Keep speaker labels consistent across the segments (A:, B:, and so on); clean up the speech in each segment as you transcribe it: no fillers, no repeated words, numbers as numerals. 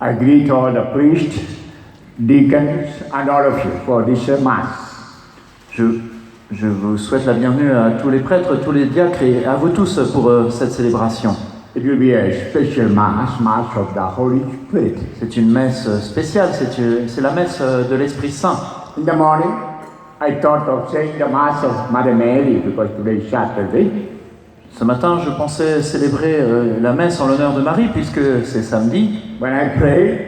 A: I greet all the priests, deacons, and all of you for this Mass.
B: Je vous souhaite la bienvenue à tous les prêtres, tous les diacres et à vous tous pour cette célébration.
A: It will be a special Mass, Mass of the Holy Spirit.
B: C'est une messe spéciale, c'est la messe de l'Esprit Saint.
A: In the morning, I thought of saying the Mass of Mother Mary because today is Saturday.
B: Ce matin, je pensais célébrer la messe en l'honneur de Marie puisque c'est samedi.
A: When I prayed,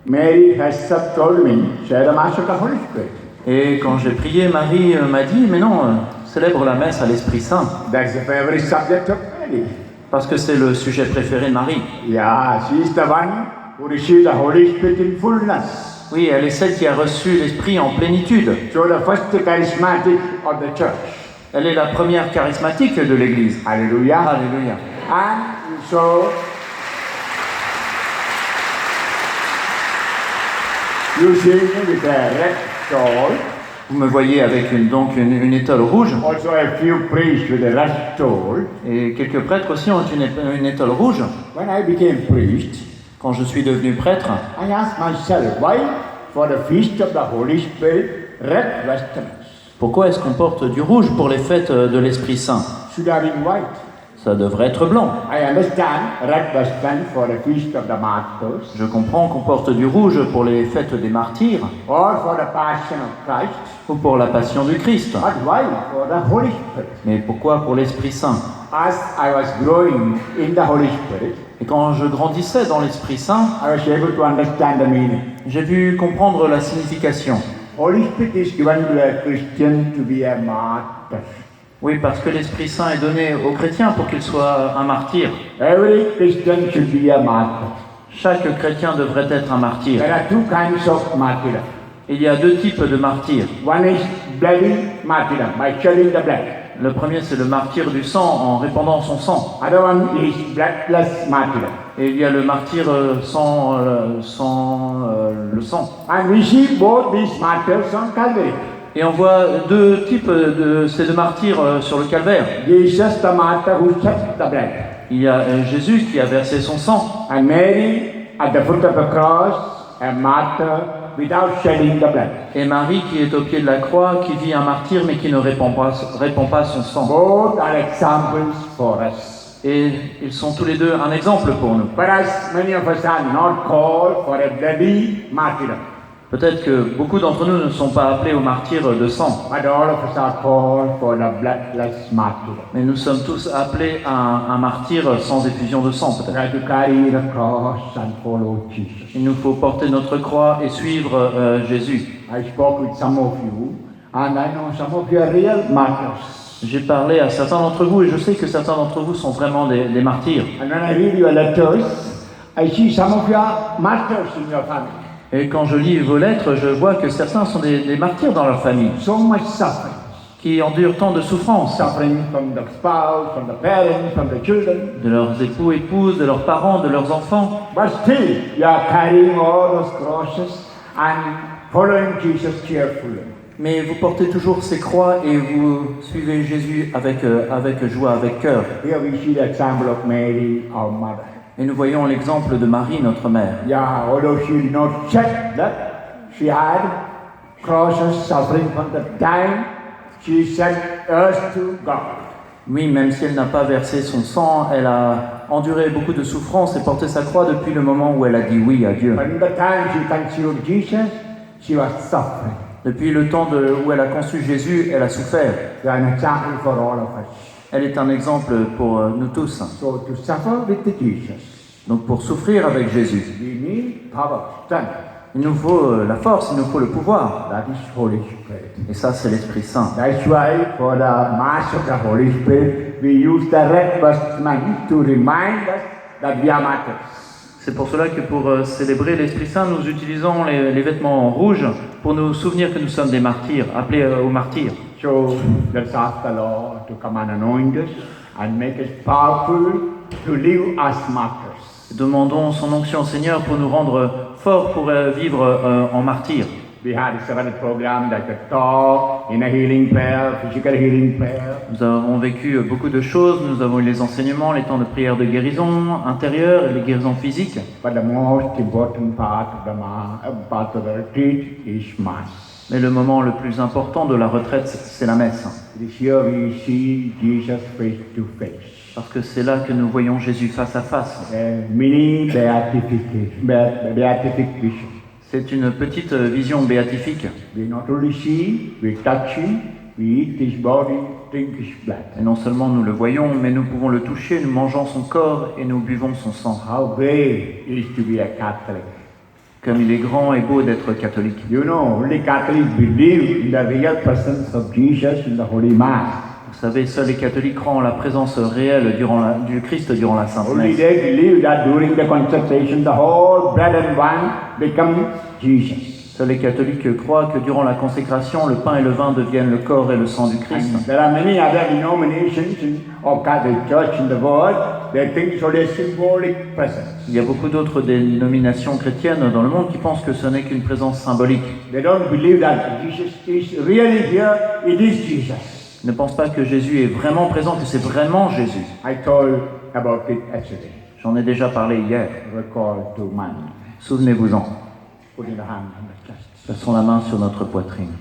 A: Mary has told me, say the Mass of the Holy Spirit.
B: Et quand j'ai prié, Marie m'a dit, mais non, célèbre la messe à l'Esprit Saint.
A: That's the favorite subject of Mary.
B: Parce que c'est le sujet préféré de Marie.
A: Yeah, she is the one who received the Holy Spirit in fullness.
B: Oui, elle est celle qui a reçu l'Esprit en plénitude.
A: So the first charismatic of the church.
B: Elle est la première charismatique de l'Église.
A: Hallelujah.
B: Alléluia.
A: And so you see me with a red shawl.
B: Vous me voyez avec une étole rouge.
A: Also a few priests with a red shawl.
B: Et quelques prêtres aussi ont une étole rouge.
A: When I became priest,
B: Quand je suis devenu prêtre,
A: I asked myself, why for the feast of the Holy Spirit, red vestments?
B: pourquoi est-ce qu'on porte du rouge pour les fêtes de l'Esprit Saint?
A: Should have been white.
B: Ça devrait être blanc.
A: I understand red vestment for the feast of the martyrs,
B: Je comprends qu'on porte du rouge pour les fêtes des martyrs
A: or for the passion of Christ,
B: ou pour la passion du Christ.
A: but why for the Holy Spirit?
B: Mais pourquoi pour l'Esprit Saint?
A: As I was growing in the Holy Spirit,
B: Et quand je grandissais dans l'Esprit Saint,
A: I was able to understand the meaning.
B: j'ai pu comprendre la signification.
A: Holy Spirit is given to a Christian to be a martyr.
B: Oui, parce que l'Esprit Saint est donné aux chrétiens pour qu'il soit un martyr.
A: Every Christian should be a martyr.
B: Chaque chrétien devrait être un martyr.
A: There are two kinds of martyrdom.
B: Il y a deux types de martyrs.
A: One is bloody martyrdom, by shedding the blood.
B: Le premier, c'est le martyr du sang en répandant son sang.
A: Other one is bloodless martyrdom.
B: Et il y a le martyr sans le sang.
A: And we see both these martyrs on Calvary.
B: Et on voit deux types de ces deux martyrs sur le calvaire.
A: Jesus, the martyr who shed the blood.
B: Il y a Jésus qui a versé son sang.
A: And Mary, at the foot of the cross, a martyr without shedding the blood.
B: Et Marie qui est au pied de la croix, qui vit un martyr mais qui ne répand pas son sang.
A: Both are examples for us.
B: Et ils sont tous les deux un exemple pour nous.
A: But as many of us are not called for a bloody martyrdom,
B: Peut-être que beaucoup d'entre nous ne sont pas appelés au martyr de sang,
A: but all of us are called for the bloodless martyrdom.
B: mais nous sommes tous appelés à un martyr sans effusion de sang
A: We
B: peut-être.
A: have to carry the cross and follow Jesus.
B: Il nous faut porter notre croix et suivre Jésus.
A: I spoke with some of you, and I know some of you are real martyrs.
B: J'ai parlé à certains d'entre vous et je sais que certains d'entre vous sont vraiment des martyrs.
A: And when I read your letters, I see some of you are martyrs in your family.
B: Et quand je lis vos lettres, je vois que certains sont des martyrs dans leur famille,
A: So much suffering.
B: qui endurent tant de souffrances,
A: Suffering from the spouse, from the parents, from the children.
B: de leurs époux, épouses, de leurs parents, de leurs enfants.
A: But still, you are carrying all those crosses and following Jesus cheerfully.
B: Mais vous portez toujours ces croix et vous suivez Jésus avec joie, avec cœur.
A: Here we see the example of Mary, our mother.
B: Et nous voyons l'exemple de Marie, notre mère.
A: Yeah, although she did not shed blood, she had crosses suffering from the time she sent us to God.
B: Oui, même si elle n'a pas versé son sang, elle a enduré beaucoup de souffrances et porté sa croix depuis le moment où elle a dit oui à Dieu.
A: But in the time she conceived Jesus, she was suffering.
B: Depuis le temps où elle a conçu Jésus, elle a souffert.
A: You are an example for all of us.
B: Elle est un exemple pour nous tous.
A: So to suffer with Jesus,
B: Donc pour souffrir avec Jésus,
A: we need power, strength.
B: il nous faut la force, il nous faut le pouvoir.
A: That is Holy Spirit.
B: Et ça, c'est l'Esprit Saint.
A: That's why for the Mass of the Holy Spirit, we use the red vestment to remind us that we are martyrs.
B: C'est pour cela que pour célébrer l'Esprit Saint, nous utilisons les vêtements rouges pour nous souvenir que nous sommes des martyrs, appelés aux martyrs.
A: So let's ask the Lord to come and anoint us and make us powerful to live as martyrs.
B: Demandons son onction au Seigneur pour nous rendre forts pour vivre en martyrs.
A: We had several programs like a talk, inner healing prayer, physical healing prayer.
B: Nous avons vécu beaucoup de choses, nous avons eu les enseignements, les temps de prière de guérison intérieure et les guérisons physiques.
A: But the most important part of the retreat is Mass.
B: Mais le moment le plus important de la retraite, c'est la messe.
A: It is here we see Jesus face to face.
B: Parce que c'est là que nous voyons Jésus face à face.
A: Mini beatific vision.
B: C'est une petite vision béatifique.
A: We not only see, we touch him, we eat his body, drink his blood.
B: Et non seulement nous le voyons, mais nous pouvons le toucher, nous mangeons son corps et nous buvons son sang.
A: How great it is to be a Catholic.
B: Comme il est grand et beau d'être catholique.
A: You know, only Catholics believe in the real presence of Jesus in the Holy Mass.
B: Vous savez, seuls les catholiques croient en la présence réelle du Christ durant la Sainte
A: Only
B: Messe.
A: they believe that during the consecration, the whole bread and wine become Jesus.
B: Seuls les catholiques croient que durant la consécration, le pain et le vin deviennent le corps et le sang du Christ.
A: And there are many other denominations of Catholic Church in the world. They think it's only a symbolic presence.
B: Il y a beaucoup d'autres dénominations chrétiennes dans le monde qui pensent que ce n'est qu'une présence symbolique.
A: They don't believe that Jesus is really here. It is Jesus.
B: Ils ne pensent pas que Jésus est vraiment présent, que c'est vraiment Jésus.
A: I told about it yesterday.
B: J'en ai déjà parlé hier.
A: Recall to mind.
B: Souvenez-vous-en.
A: Putting the hand on the chest.
B: Passons la main sur notre poitrine.